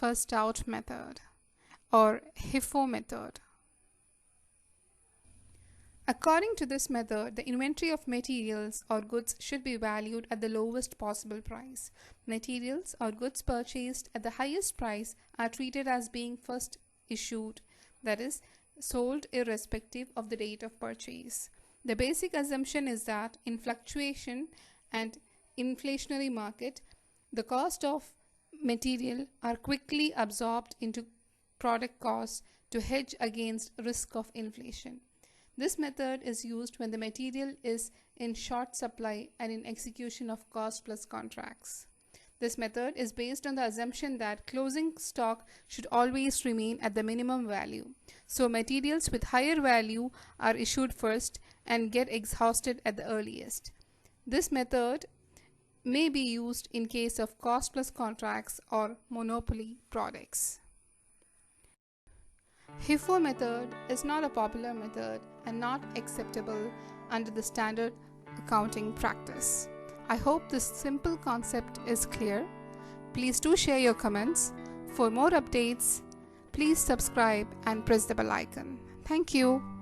first out method or HIFO method. According to this method, the inventory of materials or goods should be valued at the lowest possible price. Materials or goods purchased at the highest price are treated as being first issued, that is, sold irrespective of the date of purchase. The basic assumption is that in fluctuation and inflationary market, the cost of material are quickly absorbed into product costs to hedge against risk of inflation. This method is used when the material is in short supply and in execution of cost plus contracts. This method is based on the assumption that closing stock should always remain at the minimum value. So materials with higher value are issued first and get exhausted at the earliest. This method may be used in case of cost plus contracts or monopoly products. HIFO method is not a popular method and not acceptable under the standard accounting practice. I hope this simple concept is clear. Please do share your comments. For more updates, please subscribe and press the bell icon. Thank you.